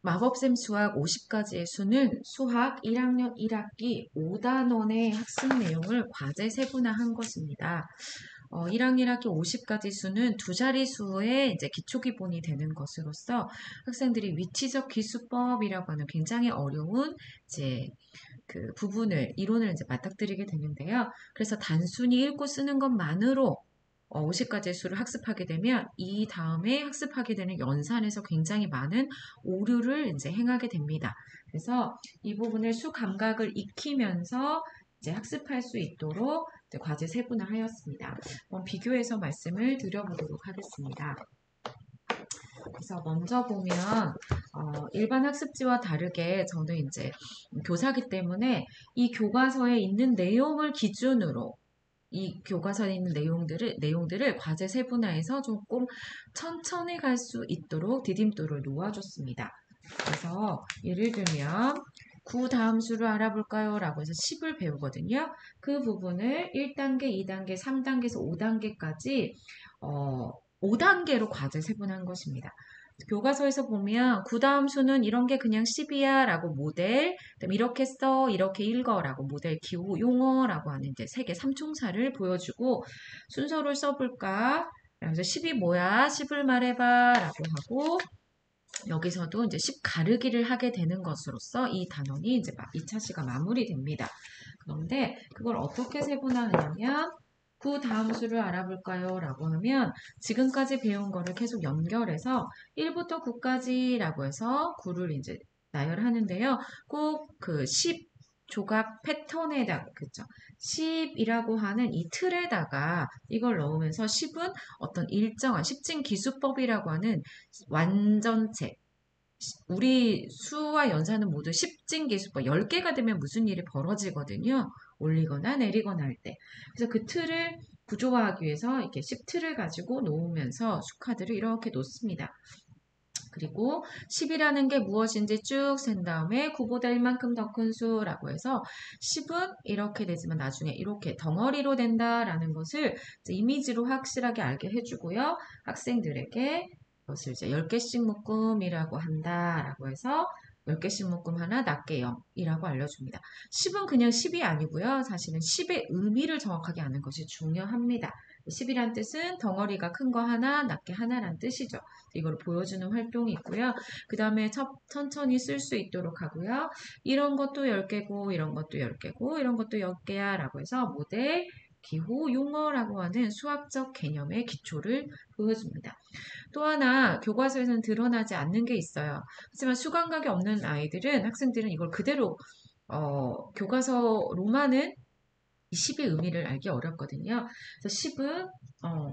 마법쌤 수학 50가지의 수는 수학 1학년 1학기 5단원의 학습 내용을 과제 세분화한 것입니다. 1학년 1학기 50가지 수는 두 자릿수의 이제 기초 기본이 되는 것으로서 학생들이 위치적 기수법이라고 하는 굉장히 어려운 이제 그 부분을 이론을 이제 맞닥뜨리게 되는데요. 그래서 단순히 읽고 쓰는 것만으로 50가지의 수를 학습하게 되면 이 다음에 학습하게 되는 연산에서 굉장히 많은 오류를 이제 행하게 됩니다. 그래서 이 부분을 수 감각을 익히면서 이제 학습할 수 있도록 이제 과제 세분화하였습니다. 한번 비교해서 말씀을 드려보도록 하겠습니다. 그래서 먼저 보면 일반 학습지와 다르게 저는 이제 교사기 때문에 이 교과서에 있는 내용을 기준으로 이 교과서에 있는 내용들을 과제 세분화해서 조금 천천히 갈 수 있도록 디딤돌을 놓아줬습니다. 그래서 예를 들면 9 다음 수를 알아볼까요? 라고 해서 10을 배우거든요. 그 부분을 1단계, 2단계, 3단계에서 5단계까지 5단계로 과제 세분한 것입니다. 교과서에서 보면 9 다음 수는 이런 게 그냥 10이야 라고 모델, 그다음에 이렇게 써, 이렇게 읽어 라고 모델 기호, 용어라고 하는 이제 세 개 삼총사를 보여주고 순서를 써볼까? 그래서 10이 뭐야? 10을 말해봐 라고 하고 여기서도 이제 10 가르기를 하게 되는 것으로서 이 단원이 이제 2차 시가 마무리됩니다. 그런데 그걸 어떻게 세분화하냐면 9 다음 수를 알아볼까요? 라고 하면 지금까지 배운 거를 계속 연결해서 1부터 9까지라고 해서 9를 이제 나열하는데요. 꼭 그 10 조각 패턴에다가 그죠? 10이라고 하는 이 틀에다가 이걸 넣으면서 10은 어떤 일정한 10진 기수법이라고 하는 완전체 우리 수와 연산은 모두 10진 기수법 10개가 되면 무슨 일이 벌어지거든요. 올리거나 내리거나 할 때. 그래서 그 틀을 구조화하기 위해서 이렇게 10틀을 가지고 놓으면서 수카드를 이렇게 놓습니다. 그리고 10이라는 게 무엇인지 쭉 센 다음에 9보다 1만큼 더 큰 수라고 해서 10은 이렇게 되지만 나중에 이렇게 덩어리로 된다라는 것을 이미지로 확실하게 알게 해주고요. 학생들에게 그것을 이제 10개씩 묶음이라고 한다라고 해서 10개씩 묶음 하나 낱개 0이라고 알려줍니다. 10은 그냥 10이 아니고요. 사실은 10의 의미를 정확하게 아는 것이 중요합니다. 10이란 뜻은 덩어리가 큰 거 하나, 낱개 하나란 뜻이죠. 이걸 보여주는 활동이 있고요. 그 다음에 천천히 쓸 수 있도록 하고요. 이런 것도 10개고, 이런 것도 10개고, 이런 것도 10개야 라고 해서 모델, 기호, 용어라고 하는 수학적 개념의 기초를 보여줍니다. 또 하나 교과서에서는 드러나지 않는 게 있어요. 하지만 수감각이 없는 아이들은 학생들은 이걸 그대로 교과서로만은 10의 의미를 알기 어렵거든요. 그래서 10은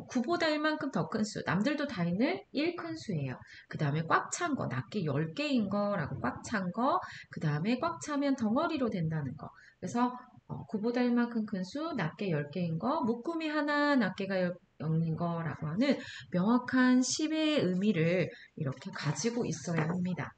9보다 1만큼 더 큰 수, 남들도 다 있는 1 큰 수예요. 그 다음에 꽉 찬 거, 낱개 10개인 거라고 꽉 찬 거, 그 다음에 꽉 차면 덩어리로 된다는 거. 그래서 9보다 1만큼 큰 수, 낱개 10개인 거, 묶음이 하나, 낱개가 0인 거라고 하는 명확한 10의 의미를 이렇게 가지고 있어야 합니다.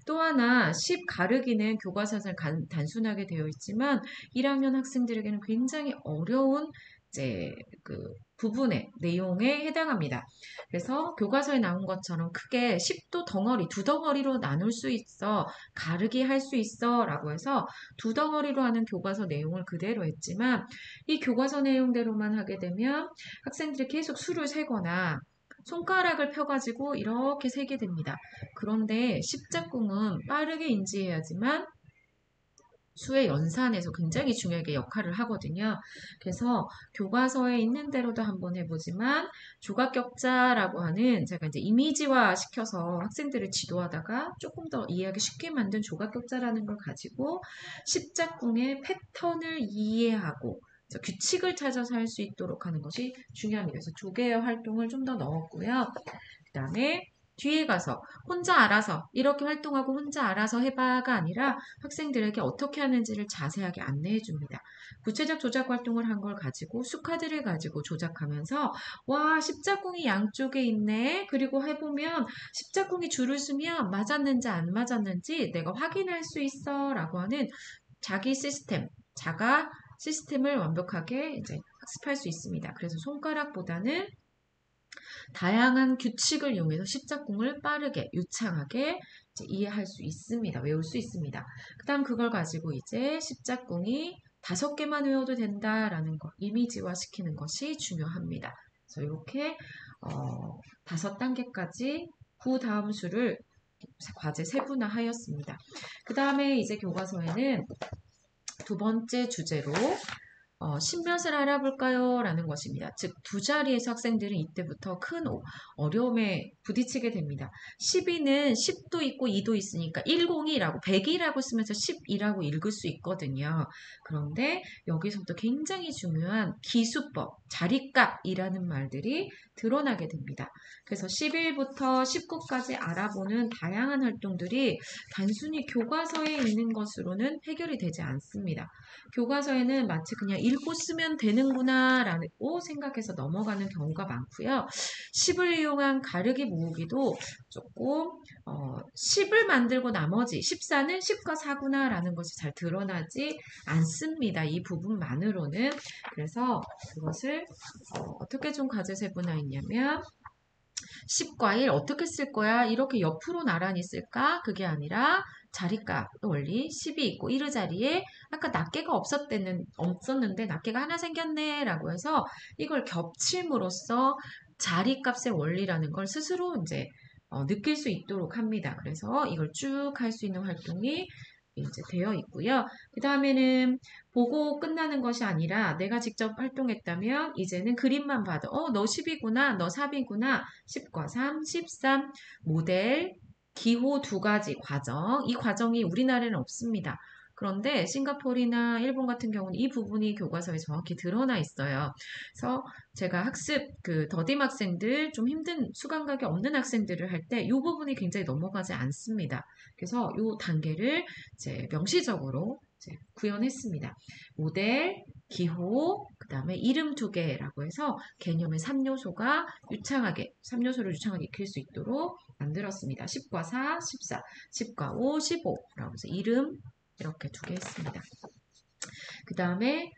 또 하나 10 가르기는 교과서에서 단순하게 되어 있지만 1학년 학생들에게는 굉장히 어려운 이제 그 부분의 내용에 해당합니다. 그래서 교과서에 나온 것처럼 크게 10도 덩어리, 두 덩어리로 나눌 수 있어, 가르기 할 수 있어 라고 해서 두 덩어리로 하는 교과서 내용을 그대로 했지만 이 교과서 내용대로만 하게 되면 학생들이 계속 수를 세거나 손가락을 펴가지고 이렇게 세게 됩니다. 그런데 십자궁은 빠르게 인지해야지만 수의 연산에서 굉장히 중요하게 역할을 하거든요. 그래서 교과서에 있는 대로도 한번 해보지만 조각격자라고 하는 제가 이제 이미지화 시켜서 학생들을 지도하다가 조금 더 이해하기 쉽게 만든 조각격자라는 걸 가지고 십자궁의 패턴을 이해하고 규칙을 찾아서 할 수 있도록 하는 것이 중요합니다. 그래서 두 개의 활동을 좀 더 넣었고요. 그 다음에 뒤에 가서 혼자 알아서 이렇게 활동하고 혼자 알아서 해봐가 아니라 학생들에게 어떻게 하는지를 자세하게 안내해 줍니다. 구체적 조작 활동을 한 걸 가지고 수카드를 가지고 조작하면서 와 십자궁이 양쪽에 있네. 그리고 해보면 십자궁이 줄을 쓰면 맞았는지 안 맞았는지 내가 확인할 수 있어 라고 하는 자기 시스템, 자가 시스템을 완벽하게 이제 학습할 수 있습니다. 그래서 손가락보다는 다양한 규칙을 이용해서 십자궁을 빠르게, 유창하게 이제 이해할 수 있습니다. 외울 수 있습니다. 그 다음 그걸 가지고 이제 십자궁이 5개만 외워도 된다라는 거, 이미지화 시키는 것이 중요합니다. 그래서 이렇게 5단계까지 그 다음 수를 과제 세분화하였습니다. 그 다음에 이제 교과서에는 두 번째 주제로 신몇을 알아볼까요? 라는 것입니다. 즉, 두 자리에서 학생들은 이때부터 큰 어려움에 부딪히게 됩니다. 12는 10도 있고 2도 있으니까 102라고 100이라고 쓰면서 10이라고 읽을 수 있거든요. 그런데 여기서부터 굉장히 중요한 기수법, 자리값이라는 말들이 드러나게 됩니다. 그래서 11부터 19까지 알아보는 다양한 활동들이 단순히 교과서에 있는 것으로는 해결이 되지 않습니다. 교과서에는 마치 그냥 읽고 쓰면 되는구나 라고 생각해서 넘어가는 경우가 많고요. 10을 이용한 가르기 모으기도 조금 10을 만들고 나머지 14는 10과 4구나 라는 것이 잘 드러나지 않습니다. 이 부분만으로는. 그래서 그것을 어떻게 좀 과제 세분화했냐면 10과 1 어떻게 쓸 거야? 이렇게 옆으로 나란히 쓸까? 그게 아니라 자리값 원리 10이 있고 1의 자리에 아까 낱개가 없었는데 낱개가 하나 생겼네 라고 해서 이걸 겹침으로써 자리값의 원리라는 걸 스스로 이제 느낄 수 있도록 합니다. 그래서 이걸 쭉 할 수 있는 활동이 이제 되어 있고요. 그 다음에는 보고 끝나는 것이 아니라 내가 직접 활동했다면 이제는 그림만 봐도 너 10이구나, 너 4이구나, 10과 3, 13, 모델, 기호 2가지 과정. 이 과정이 우리나라에는 없습니다. 그런데 싱가포르나 일본 같은 경우는 이 부분이 교과서에 정확히 드러나 있어요. 그래서 제가 학습 더딤 학생들 좀 힘든 수강각이 없는 학생들을 할 때 이 부분이 굉장히 넘어가지 않습니다. 그래서 이 단계를 이제 명시적으로 이제 구현했습니다. 모델, 기호, 그 다음에 이름 2개라고 해서 개념의 3요소가 유창하게, 3요소를 유창하게 익힐 수 있도록 만들었습니다. 10과 4, 14, 10과 5, 15라고 해서 이름 이렇게 2개 했습니다. 그 다음에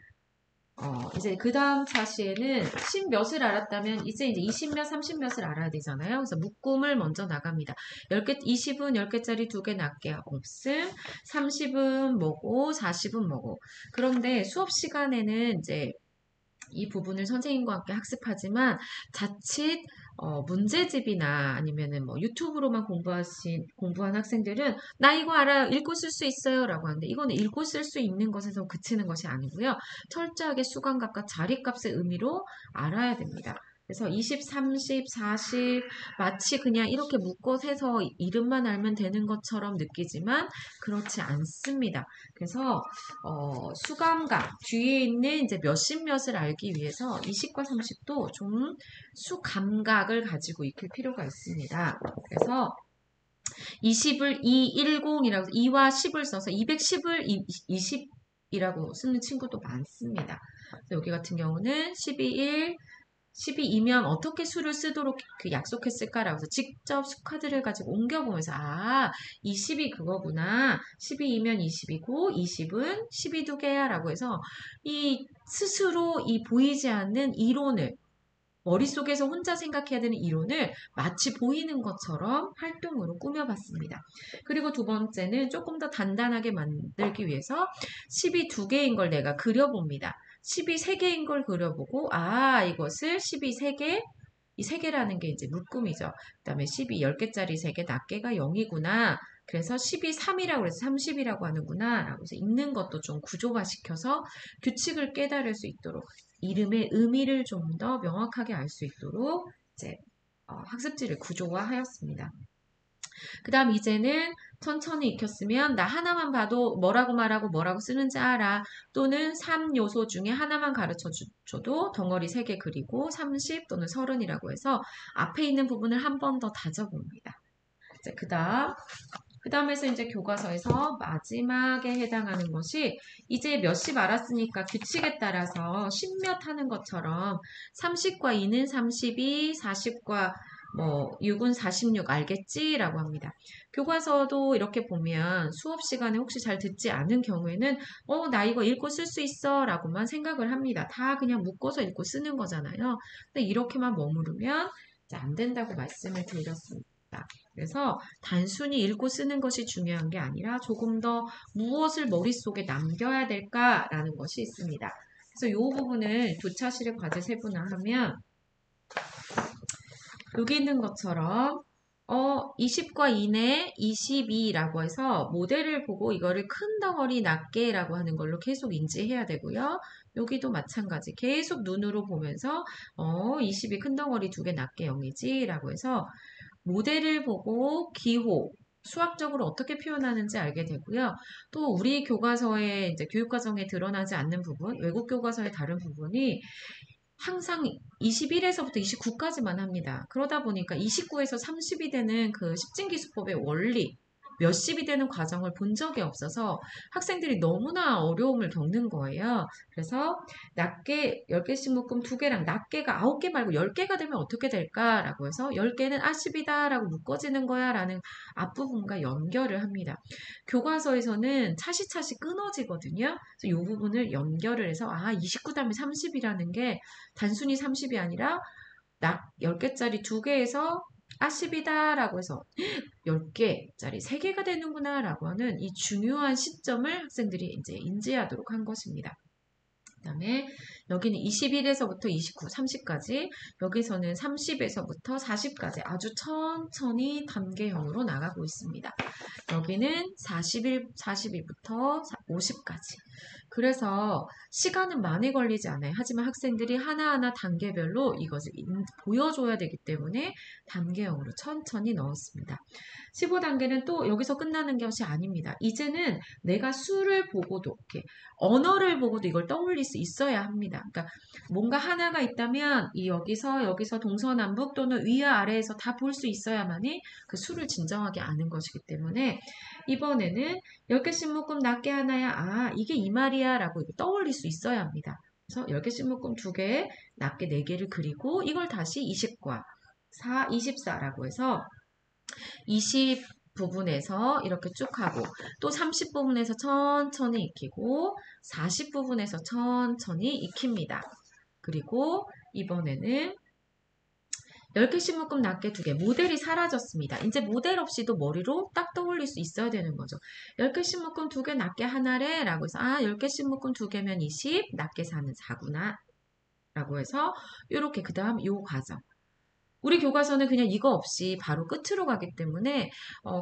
이제 그 다음 차시에는 10몇을 알았다면 이제 20몇, 30몇을 알아야 되잖아요. 그래서 묶음을 먼저 나갑니다. 10개, 20은 10개짜리 2개 낱개 없음, 30은 뭐고, 40은 뭐고. 그런데 수업 시간에는 이제 이 부분을 선생님과 함께 학습하지만 자칫 문제집이나 아니면은 뭐 유튜브로만 공부한 학생들은 나 이거 알아요. 읽고 쓸 수 있어요. 라고 하는데 이거는 읽고 쓸 수 있는 것에서 그치는 것이 아니고요. 철저하게 수강값과 자리값의 의미로 알아야 됩니다. 그래서 20, 30, 40 마치 그냥 이렇게 묶어서 해서 이름만 알면 되는 것처럼 느끼지만 그렇지 않습니다. 그래서 수감각 뒤에 있는 이제 몇십 몇을 알기 위해서 20과 30도 좀 수감각을 가지고 익힐 필요가 있습니다. 그래서 20을 210이라고 2와 10을 써서 210을 20이라고 쓰는 친구도 많습니다. 여기 같은 경우는 12일 12이면 어떻게 수를 쓰도록 약속했을까라고 해서 직접 수카드를 가지고 옮겨보면서 20이 그거구나. 12이면 20이고 20은 12두개야 라고 해서 이 스스로 이 보이지 않는 이론을 머릿속에서 혼자 생각해야 되는 이론을 마치 보이는 것처럼 활동으로 꾸며봤습니다. 그리고 두 번째는 조금 더 단단하게 만들기 위해서 10이 2개인 걸 내가 그려봅니다. 10이 3개인 걸 그려보고 이것을 10이 3개 이 3개라는 게 이제 묶음이죠. 그 다음에 10이 10개짜리 3개 낱개가 0이구나. 그래서 10이 3이라고 해서 30이라고 하는구나 라고 해서 읽는 것도 좀 구조화시켜서 규칙을 깨달을 수 있도록 이름의 의미를 좀 더 명확하게 알 수 있도록 이제 학습지를 구조화하였습니다. 그 다음 이제는 천천히 익혔으면 나 하나만 봐도 뭐라고 말하고 뭐라고 쓰는지 알아. 또는 3요소 중에 하나만 가르쳐 줘도 덩어리 3개 그리고 30 또는 30이라고 해서 앞에 있는 부분을 한 번 더 다져봅니다. 그 다음에서 이제 교과서에서 마지막에 해당하는 것이 이제 몇십 알았으니까 규칙에 따라서 10몇 하는 것처럼 30과 2는 32, 40과 6은 46 알겠지? 라고 합니다. 교과서도 이렇게 보면 수업 시간에 혹시 잘 듣지 않은 경우에는 나 이거 읽고 쓸 수 있어 라고만 생각을 합니다. 다 그냥 묶어서 읽고 쓰는 거잖아요. 근데 이렇게만 머무르면 안 된다고 말씀을 드렸습니다. 그래서 단순히 읽고 쓰는 것이 중요한 게 아니라 조금 더 무엇을 머릿속에 남겨야 될까라는 것이 있습니다. 그래서 이 부분을 두 차실의 과제 세분화하면 여기 있는 것처럼 20과 이내 22라고 해서 모델을 보고 이거를 큰 덩어리 낮게라고 하는 걸로 계속 인지해야 되고요. 여기도 마찬가지 계속 눈으로 보면서 20이 큰 덩어리 2개 낮게 0이지 라고 해서 모델을 보고 기호 수학적으로 어떻게 표현하는지 알게 되고요. 또 우리 교과서에 이제 교육과정에 드러나지 않는 부분, 외국 교과서의 다른 부분이 항상 21에서부터 29까지만 합니다. 그러다 보니까 29에서 30이 되는 그 십진기수법의 원리, 몇십이 되는 과정을 본 적이 없어서 학생들이 너무나 어려움을 겪는 거예요. 그래서 낮게 10개씩 묶음 2개랑 낮게가 9개 말고 10개가 되면 어떻게 될까라고 해서 10개는 10이다 라고 묶어지는 거야 라는 앞부분과 연결을 합니다. 교과서에서는 차시차시 끊어지거든요. 그래서 이 부분을 연결을 해서 29 다음에 30이라는 게 단순히 30이 아니라 10개짜리 2개에서 10이다 라고 해서 10개짜리 3개가 되는구나 라고 하는 이 중요한 시점을 학생들이 이제 인지하도록 한 것입니다. 그 다음에 여기는 21에서부터 29, 30까지, 여기서는 30에서부터 40까지 아주 천천히 단계형으로 나가고 있습니다. 여기는 42부터 50까지. 그래서 시간은 많이 걸리지 않아요. 하지만 학생들이 하나하나 단계별로 이것을 보여줘야 되기 때문에 단계형으로 천천히 넣었습니다. 15단계는 또 여기서 끝나는 것이 아닙니다. 이제는 내가 수를 보고도 이렇게 언어를 보고도 이걸 떠올릴 수 있어야 합니다. 그러니까 뭔가 하나가 있다면 여기서 동서남북 또는 위와 아래에서 다 볼 수 있어야만이 그 수를 진정하게 아는 것이기 때문에 이번에는 10개씩 묶음 낮게 하나야. 이게 이 말이야 라고 떠올릴 수 있어야 합니다. 그래서 10개씩 묶음 2개, 낮게 4개를 그리고 이걸 다시 20과 24라고 해서 20 부분에서 이렇게 쭉 하고 또 30 부분에서 천천히 익히고 40 부분에서 천천히 익힙니다. 그리고 이번에는 10개씩 묶음 낮게 2개. 모델이 사라졌습니다. 이제 모델 없이도 머리로 딱 떠올릴 수 있어야 되는 거죠. 10개씩 묶음 2개 낮게 하나래 라고 해서 10개씩 묶음 2개면 20, 낮게 4는 4구나 라고 해서 이렇게 그 다음 요 과정. 우리 교과서는 그냥 이거 없이 바로 끝으로 가기 때문에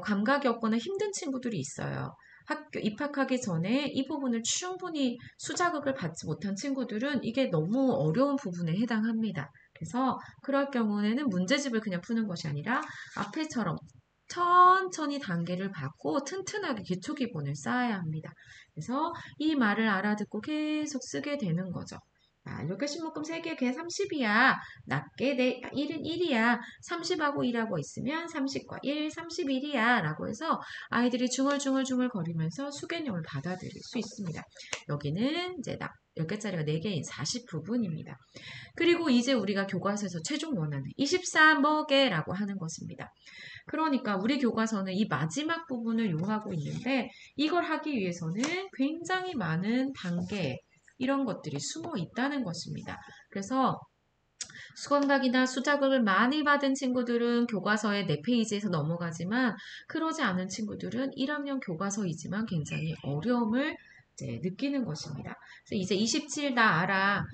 감각이 없거나 힘든 친구들이 있어요. 학교 입학하기 전에 이 부분을 충분히 수자극을 받지 못한 친구들은 이게 너무 어려운 부분에 해당합니다. 그래서 그럴 경우에는 문제집을 그냥 푸는 것이 아니라 앞에처럼 천천히 단계를 밟고 튼튼하게 기초 기본을 쌓아야 합니다. 그래서 이 말을 알아듣고 계속 쓰게 되는 거죠. 10개씩 묶음 3개, 걔 30이야. 낮게 내 1은 1이야. 30하고 1하고 있으면 30과 1, 31이야. 라고 해서 아이들이 중얼중얼 거리면서 수개념을 받아들일 수 있습니다. 여기는 이제 10개짜리가 4개인 40 부분입니다. 그리고 이제 우리가 교과서에서 최종 원하는 24뭐게라고 하는 것입니다. 그러니까 우리 교과서는 이 마지막 부분을 요하고 있는데 이걸 하기 위해서는 굉장히 많은 단계, 이런 것들이 숨어 있다는 것입니다. 그래서 수감각이나 수자극을 많이 받은 친구들은 교과서의 4페이지에서 넘어가지만 그러지 않은 친구들은 1학년 교과서이지만 굉장히 어려움을 이제 느끼는 것입니다. 그래서 이제 27 나 알아.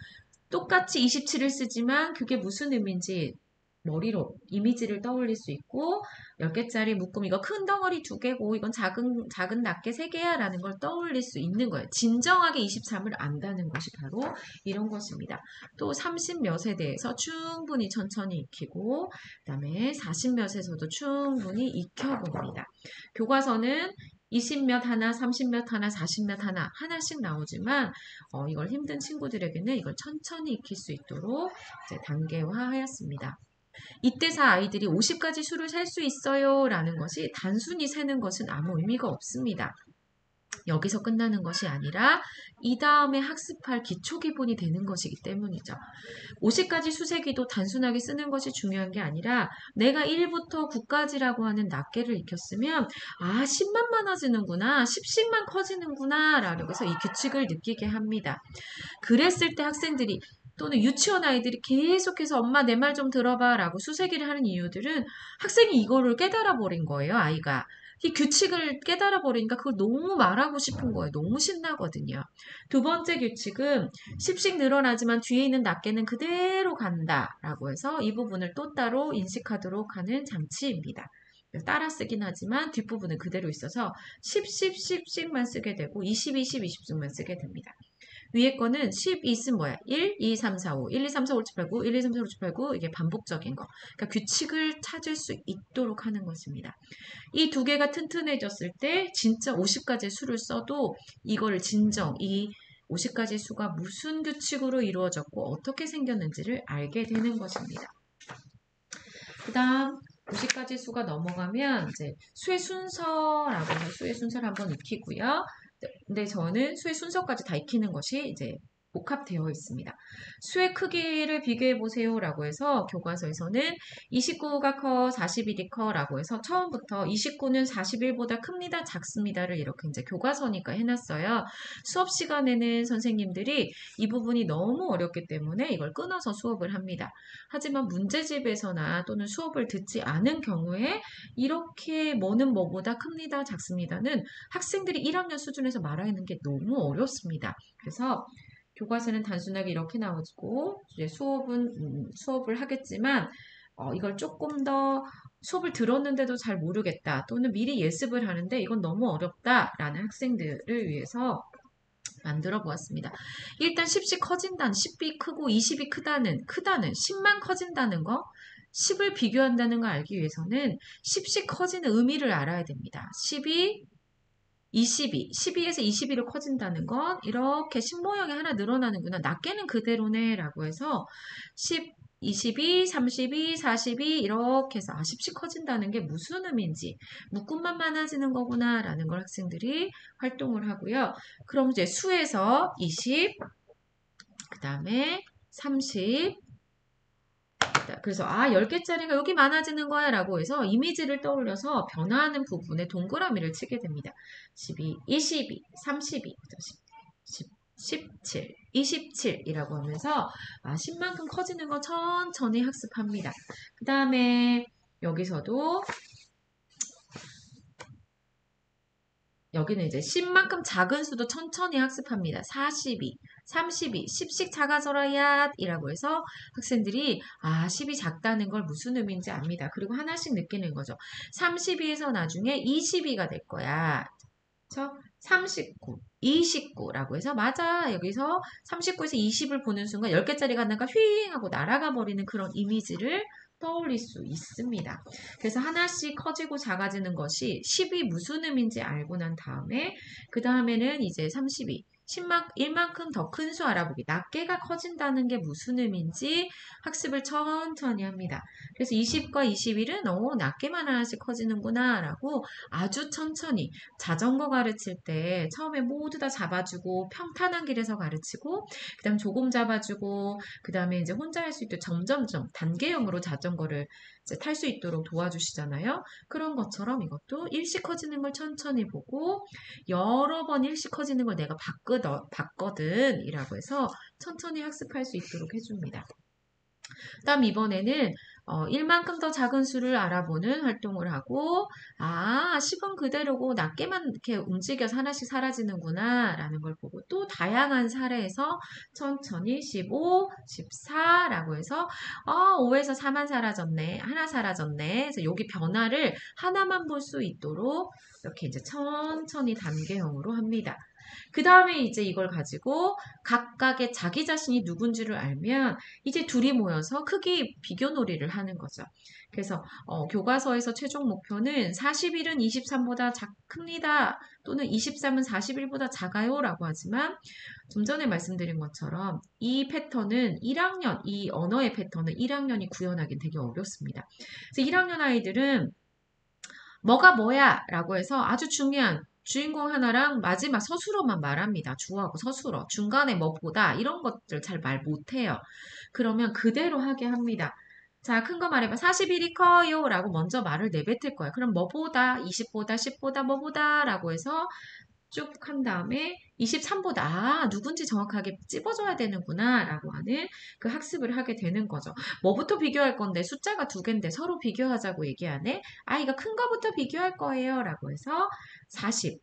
똑같이 27을 쓰지만 그게 무슨 의미인지 머리로 이미지를 떠올릴 수 있고 10개짜리 묶음 이거 큰 덩어리 2개고 이건 작은 낱개 3개야 라는 걸 떠올릴 수 있는 거예요. 진정하게 23을 안다는 것이 바로 이런 것입니다. 또 30몇에 대해서 충분히 천천히 익히고 그 다음에 40몇에서도 충분히 익혀봅니다. 교과서는 20몇 하나, 30몇 하나, 40몇 하나 하나씩 나오지만 이걸 힘든 친구들에게는 이걸 천천히 익힐 수 있도록 이제 단계화하였습니다. 이때서 아이들이 50가지 수를 셀 수 있어요 라는 것이 단순히 세는 것은 아무 의미가 없습니다. 여기서 끝나는 것이 아니라 이 다음에 학습할 기초 기본이 되는 것이기 때문이죠. 50가지 수세기도 단순하게 쓰는 것이 중요한 게 아니라 내가 1부터 9까지라고 하는 낱개를 익혔으면 10만 많아지는구나, 10씩만 커지는구나 라고 해서 이 규칙을 느끼게 합니다. 그랬을 때 학생들이 또는 유치원 아이들이 계속해서 엄마 내 말 좀 들어봐 라고 수세기를 하는 이유들은 학생이 이거를 깨달아 버린 거예요, 아이가. 이 규칙을 깨달아 버리니까 그걸 너무 말하고 싶은 거예요. 너무 신나거든요. 두 번째 규칙은 10씩 늘어나지만 뒤에 있는 낱개는 그대로 간다 라고 해서 이 부분을 또 따로 인식하도록 하는 장치입니다. 따라 쓰긴 하지만 뒷부분은 그대로 있어서 10, 10, 10씩만 쓰게 되고 20, 20, 20씩만 쓰게 됩니다. 위에 거는 12 있으면 뭐야? 1, 2, 3, 4, 5. 1, 2, 3, 4, 5, 6, 7, 8, 9. 1, 2, 3, 4, 5, 6, 7, 8, 9. 이게 반복적인 거. 그러니까 규칙을 찾을 수 있도록 하는 것입니다. 이 두 개가 튼튼해졌을 때 진짜 50가지의 수를 써도 이거를 진정, 이 50가지의 수가 무슨 규칙으로 이루어졌고 어떻게 생겼는지를 알게 되는 것입니다. 그 다음 50가지 수가 넘어가면 이제 수의 순서라고 해서 수의 순서를 한번 익히고요. 근데 저는 수의 순서까지 다 익히는 것이 이제 복합되어 있습니다. 수의 크기를 비교해 보세요 라고 해서 교과서에서는 29가 커, 41이 커 라고 해서 처음부터 29는 41보다 큽니다, 작습니다를 이렇게 이제 교과서니까 해놨어요. 수업 시간에는 선생님들이 이 부분이 너무 어렵기 때문에 이걸 끊어서 수업을 합니다. 하지만 문제집에서나 또는 수업을 듣지 않은 경우에 이렇게 뭐는 뭐보다 큽니다, 작습니다는 학생들이 1학년 수준에서 말하는 게 너무 어렵습니다. 그래서 교과서는 단순하게 이렇게 나오고 이제 수업을 하겠지만 이걸 조금 더 수업을 들었는데도 잘 모르겠다 또는 미리 예습을 하는데 이건 너무 어렵다라는 학생들을 위해서 만들어 보았습니다. 일단 10씩 커진다는 10이 크고 20이 크다는 10만 커진다는 거 10을 비교한다는 걸 알기 위해서는 10씩 커지는 의미를 알아야 됩니다. 10이 12에서 21로 커진다는 건 이렇게 10 모양이 하나 늘어나는구나. 낱개는 그대로네 라고 해서 10, 22, 32, 42 이렇게 해서 10씩 커진다는 게 무슨 의미인지 묶음만 많아지는 거구나 라는 걸 학생들이 활동을 하고요. 그럼 이제 수에서 20, 그 다음에 30, 그래서 10개짜리가 여기 많아지는 거야 라고 해서 이미지를 떠올려서 변화하는 부분에 동그라미를 치게 됩니다. 12, 22, 32, 17, 27이라고 하면서 10만큼 커지는 거 천천히 학습합니다. 그 다음에 여기서도 여기는 이제 10만큼 작은 수도 천천히 학습합니다. 42, 32, 10씩 작아져라 야 이라고 해서 학생들이 10이 작다는 걸 무슨 의미인지 압니다. 그리고 하나씩 느끼는 거죠. 32에서 나중에 22가 될 거야. 그렇죠? 39, 29라고 해서 맞아. 여기서 39에서 20을 보는 순간 10개짜리가 하나가 휘잉 하고 날아가 버리는 그런 이미지를 떠올릴 수 있습니다. 그래서 하나씩 커지고 작아지는 것이 10이 무슨 의미인지 알고 난 다음에 그 다음에는 이제 32, 1만큼 더 큰 수 알아보기. 낱개가 커진다는 게 무슨 의미인지 학습을 천천히 합니다. 그래서 20과 21은 낱개만 하나씩 커지는구나 라고 아주 천천히 자전거 가르칠 때 처음에 모두 다 잡아주고 평탄한 길에서 가르치고 그 다음 조금 잡아주고 그 다음에 이제 혼자 할 수 있도록 점점점 단계형으로 자전거를 탈 수 있도록 도와주시잖아요. 그런 것처럼 이것도 일씩 커지는 걸 천천히 보고 여러 번 일씩 커지는 걸 내가 봤거든 이라고 해서 천천히 학습할 수 있도록 해줍니다. 그 다음 이번에는 1만큼 더 작은 수를 알아보는 활동을 하고 10은 그대로고 낱개만 이렇게 움직여서 하나씩 사라지는구나 라는 걸 보고 또 다양한 사례에서 천천히 15, 14라고 해서 5에서 4만 사라졌네. 하나 사라졌네. 그래서 여기 변화를 하나만 볼 수 있도록 이렇게 이제 천천히 단계형으로 합니다. 그 다음에 이제 이걸 가지고 각각의 자기 자신이 누군지를 알면 이제 둘이 모여서 크기 비교 놀이를 하는 거죠. 그래서 교과서에서 최종 목표는 41은 23보다 큽니다. 또는 23은 41보다 작아요 라고 하지만 좀 전에 말씀드린 것처럼 이 패턴은 1학년, 이 언어의 패턴은 1학년이 구현하기는 되게 어렵습니다. 그래서 1학년 아이들은 뭐가 뭐야 라고 해서 아주 중요한 주인공 하나랑 마지막 서술어만 말합니다. 주어하고 서술어. 중간에 뭐보다 이런 것들 잘 말 못해요. 그러면 그대로 하게 합니다. 자, 큰 거 말해봐. 41이 커요 라고 먼저 말을 내뱉을 거예요. 그럼 뭐보다, 20보다, 10보다, 뭐보다 라고 해서 쭉 한 다음에 23보다 누군지 정확하게 찝어줘야 되는구나 라고 하는 그 학습을 하게 되는 거죠. 뭐부터 비교할 건데 숫자가 두 개인데 서로 비교하자고 얘기하네. 이거 큰 거부터 비교할 거예요 라고 해서 40.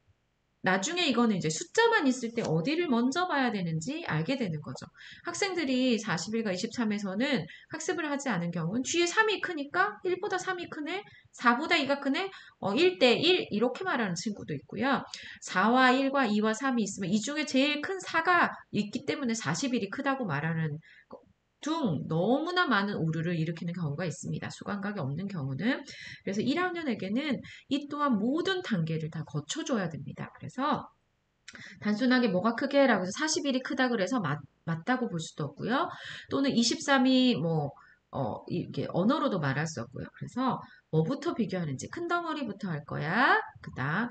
나중에 이거는 이제 숫자만 있을 때 어디를 먼저 봐야 되는지 알게 되는 거죠. 학생들이 41과 23에서는 학습을 하지 않은 경우는 뒤에 3이 크니까 1보다 3이 크네, 4보다 2가 크네, 1대 1 이렇게 말하는 친구도 있고요. 4와 1과 2와 3이 있으면 이 중에 제일 큰 4가 있기 때문에 41이 크다고 말하는 등 너무나 많은 오류를 일으키는 경우가 있습니다. 수감각이 없는 경우는. 그래서 1학년에게는 이 또한 모든 단계를 다 거쳐줘야 됩니다. 그래서 단순하게 뭐가 크게라고 해서 41이 크다 그래서 맞다고 볼 수도 없고요. 또는 23이 이게 언어로도 말할 수 없고요. 그래서 뭐부터 비교하는지 큰 덩어리부터 할 거야.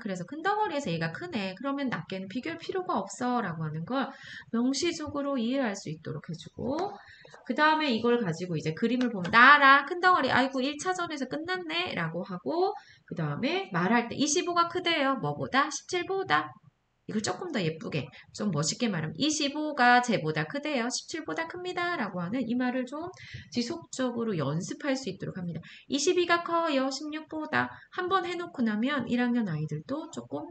그래서 큰 덩어리에서 얘가 크네. 그러면 낮게는 비교할 필요가 없어. 라고 하는 걸 명시적으로 이해할 수 있도록 해주고 그 다음에 이걸 가지고 이제 그림을 보면 나 알아. 큰 덩어리. 아이고 1차전에서 끝났네. 라고 하고 그 다음에 말할 때 25가 크대요. 뭐보다? 17보다. 이걸 조금 더 예쁘게, 좀 멋있게 말하면 25가 쟤보다 크대요. 17보다 큽니다. 라고 하는 이 말을 좀 지속적으로 연습할 수 있도록 합니다. 22가 커요. 16보다. 한번 해놓고 나면 1학년 아이들도 조금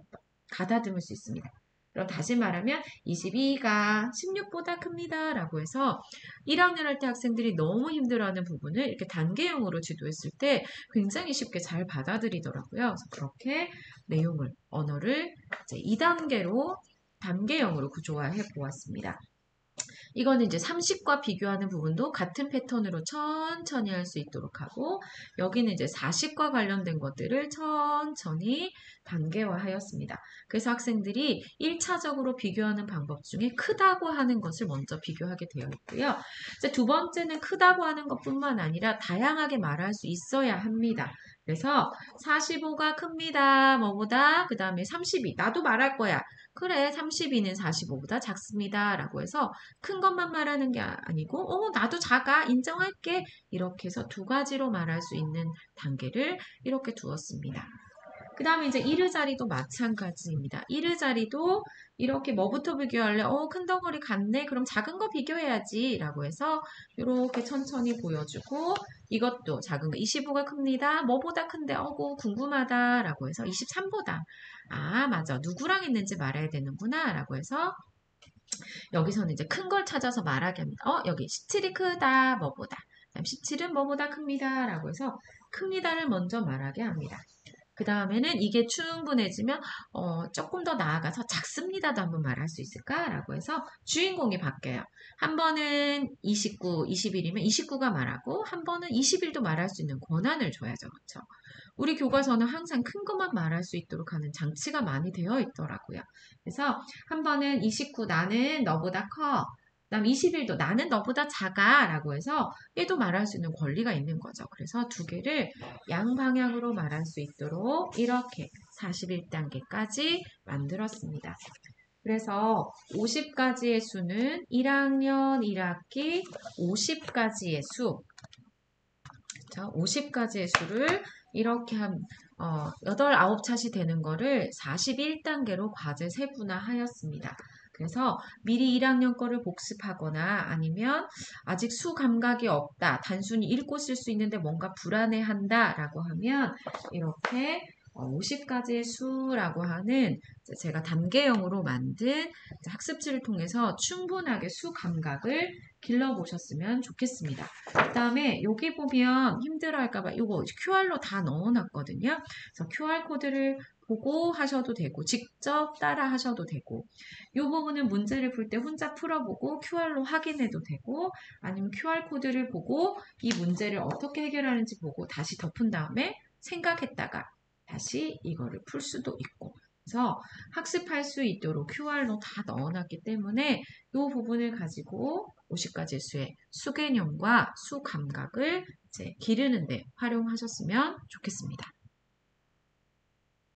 가다듬을 수 있습니다. 그럼 다시 말하면 22가 16보다 큽니다. 라고 해서 1학년 할 때 학생들이 너무 힘들어하는 부분을 이렇게 단계형으로 지도했을 때 굉장히 쉽게 잘 받아들이더라고요. 그래서 그렇게 내용을, 언어를 이제 2단계로 단계형으로 구조화해 보았습니다. 이거는 이제 30과 비교하는 부분도 같은 패턴으로 천천히 할 수 있도록 하고 여기는 이제 40과 관련된 것들을 천천히 단계화하였습니다. 그래서 학생들이 1차적으로 비교하는 방법 중에 크다고 하는 것을 먼저 비교하게 되어 있고요. 이제 두 번째는 크다고 하는 것뿐만 아니라 다양하게 말할 수 있어야 합니다. 그래서 45가 큽니다. 뭐보다? 그 다음에 32. 나도 말할 거야. 그래, 32는 45보다 작습니다. 라고 해서 큰 것만 말하는 게 아니고 나도 작아 인정할게 이렇게 해서 두 가지로 말할 수 있는 단계를 이렇게 두었습니다. 그 다음에 이제 이르자리도 마찬가지입니다. 이르자리도 이렇게 뭐부터 비교할래? 큰 덩어리 같네. 그럼 작은 거 비교해야지. 라고 해서 이렇게 천천히 보여주고 이것도 작은 거 25가 큽니다. 뭐보다 큰데? 궁금하다. 라고 해서 23보다. 맞아. 누구랑 있는지 말해야 되는구나. 라고 해서 여기서는 이제 큰 걸 찾아서 말하게 합니다. 여기 17이 크다. 뭐보다. 17은 뭐보다 큽니다. 라고 해서 큽니다를 먼저 말하게 합니다. 그 다음에는 이게 충분해지면 조금 더 나아가서 작습니다도 한번 말할 수 있을까? 라고 해서 주인공이 바뀌어요. 한 번은 29, 21이면 29가 말하고 한 번은 21도 말할 수 있는 권한을 줘야죠. 그렇죠? 우리 교과서는 항상 큰 것만 말할 수 있도록 하는 장치가 많이 되어 있더라고요. 그래서 한 번은 29 나는 너보다 커. 그다음 21도 나는 너보다 작아 라고 해서 얘도 말할 수 있는 권리가 있는 거죠. 그래서 두 개를 양방향으로 말할 수 있도록 이렇게 41단계까지 만들었습니다. 그래서 50가지의 수는 1학년 1학기 50가지의 수, 그렇죠? 50가지의 수를 이렇게 8, 9차시 되는 거를 41단계로 과제 세분화하였습니다. 그래서 미리 1학년 거를 복습하거나 아니면 아직 수 감각이 없다, 단순히 읽고 쓸 수 있는데 뭔가 불안해한다 라고 하면 이렇게 50가지의 수라고 하는 제가 단계형으로 만든 학습지를 통해서 충분하게 수 감각을 길러보셨으면 좋겠습니다. 그 다음에 여기 보면 힘들어할까봐 이거 QR로 다 넣어놨거든요. 그래서 QR코드를 보고 하셔도 되고 직접 따라 하셔도 되고 이 부분은 문제를 풀 때 혼자 풀어보고 QR로 확인해도 되고 아니면 QR코드를 보고 이 문제를 어떻게 해결하는지 보고 다시 덮은 다음에 생각했다가 다시 이거를 풀 수도 있고 그래서 학습할 수 있도록 QR로 다 넣어놨기 때문에 이 부분을 가지고 50가지 수의 수개념과 수감각을 이제 기르는 데 활용하셨으면 좋겠습니다.